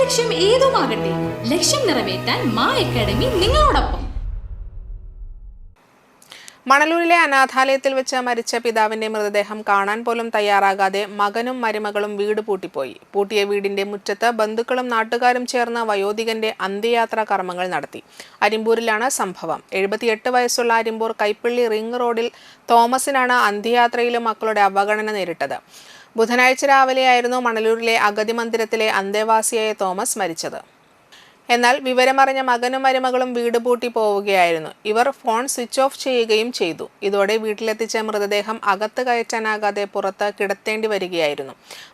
ലക്ഷ്യം ഏതുമാകട്ടെ, ലക്ഷ്യം നിറവേറ്റാൻ മാ അക്കാഡമി നിങ്ങളോടൊപ്പം. മണലൂരിലെ അനാഥാലയത്തിൽ വെച്ച് മരിച്ച പിതാവിന്റെ മൃതദേഹം കാണാൻ പോലും തയ്യാറാകാതെ മകനും മരുമകളും വീട് പൂട്ടിപ്പോയി. പൂട്ടിയ വീടിന്റെ മുറ്റത്ത് ബന്ധുക്കളും നാട്ടുകാരും ചേർന്ന് വയോധികന്റെ അന്ത്യയാത്രാ കർമ്മങ്ങൾ നടത്തി. അരിമ്പൂരിലാണ് സംഭവം. 78 വയസ്സുള്ള അരിമ്പൂർ കൈപ്പള്ളി റിംഗ് റോഡിൽ തോമസിനാണ് അന്ത്യയാത്രയിലും മക്കളുടെ അവഗണന നേരിട്ടത്. ബുധനാഴ്ച രാവിലെയായിരുന്നു മണലൂരിലെ അഗതി മന്ദിരത്തിലെ അന്തേവാസിയായ തോമസ് മരിച്ചത്. എന്നാൽ വിവരമറിഞ്ഞ മകനും മരുമകളും വീട് പൂട്ടി പോവുകയായിരുന്നു. ഇവർ ഫോൺ സ്വിച്ച് ഓഫ് ചെയ്യുകയും ചെയ്തു. ഇതോടെ വീട്ടിലെത്തിച്ച മൃതദേഹം അകത്ത് കയറ്റാനാകാതെ പുറത്ത് കിടത്തേണ്ടി വരികയായിരുന്നു.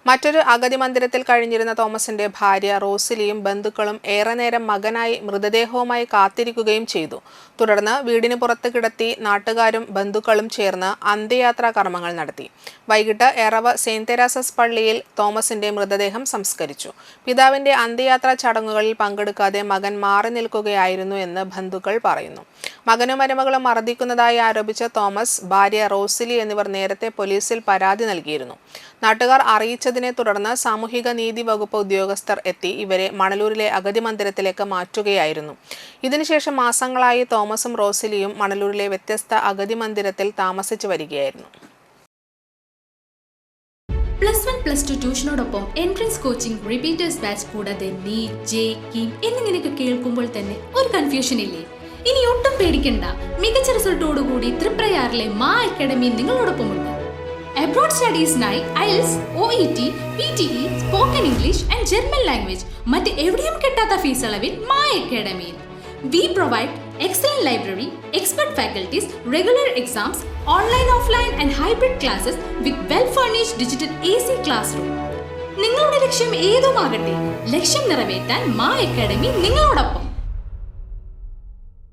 മറ്റൊരു അഗതി മന്ദിരത്തിൽ കഴിഞ്ഞിരുന്ന തോമസിന്റെ ഭാര്യ റോസിലിയും ബന്ധുക്കളും ഏറെ നേരം മകനായി മൃതദേഹവുമായി കാത്തിരിക്കുകയും ചെയ്തു. തുടർന്ന് വീടിന് പുറത്ത് കിടത്തി നാട്ടുകാരും ബന്ധുക്കളും ചേർന്ന് അന്ത്യയാത്രാ കർമ്മങ്ങൾ നടത്തി. വൈകിട്ട് എറവ് സെയിന്റ് തെരേസസ് പള്ളിയിൽ തോമസിന്റെ മൃതദേഹം സംസ്കരിച്ചു. പിതാവിന്റെ അന്ത്യയാത്രാ ചടങ്ങുകളിൽ പങ്കെടുക്കാൻ മകൻ മാറി നിൽക്കുകയായിരുന്നു എന്ന് ബന്ധുക്കൾ പറയുന്നു. മകനും മരുമകളും മർദ്ദിക്കുന്നതായി ആരോപിച്ച തോമസ്, ഭാര്യ റോസിലി എന്നിവർ നേരത്തെ പോലീസിൽ പരാതി നൽകിയിരുന്നു. നാട്ടുകാർ അറിയിച്ചതിനെ തുടർന്ന് സാമൂഹിക നീതി വകുപ്പ് ഉദ്യോഗസ്ഥർ എത്തി ഇവരെ മണലൂരിലെ അഗതി മന്ദിരത്തിലേക്ക് മാറ്റുകയായിരുന്നു. ഇതിനുശേഷം മാസങ്ങളായി തോമസും റോസിലിയും മണലൂരിലെ വ്യത്യസ്ത അഗതി മന്ദിരത്തിൽ താമസിച്ചു വരികയായിരുന്നു. +1 +2 ട്യൂഷനോടൊപ്പം എൻട്രൻസ് കോച്ചിങ്, റിപ്പീറ്റേഴ്സ് ബാച്ച് കൂടാതെ നീറ്റ്, JEE എന്നിങ്ങനെയൊക്കെ കേൾക്കുമ്പോൾ തന്നെ ഒരു കൺഫ്യൂഷൻ ഇല്ലേ? ഇനി ഒട്ടും പേടിക്കണ്ട. മികച്ച റിസൾട്ടോടുകൂടി തൃപ്രയാറിലെ മാ അക്കാഡമി നിങ്ങളോടൊപ്പമുണ്ട്. അബ്രോഡ് സ്റ്റഡീസിനായി IELTS, OET, PTE, spoken English and German language മറ്റ് എവിടെയും കിട്ടാത്ത ഫീസ് അളവിൽ മാ അക്കാഡമിയിൽ. We provide excellent library, expert faculties, regular exams, online, offline and hybrid classes with well-furnished digital AC classroom. നിങ്ങളുടെ ലക്ഷ്യം ഏതുമാകട്ടെ, ലക്ഷ്യം നിറവേറ്റാൻ മാ അക്കാഡമി നിങ്ങളോടൊപ്പം.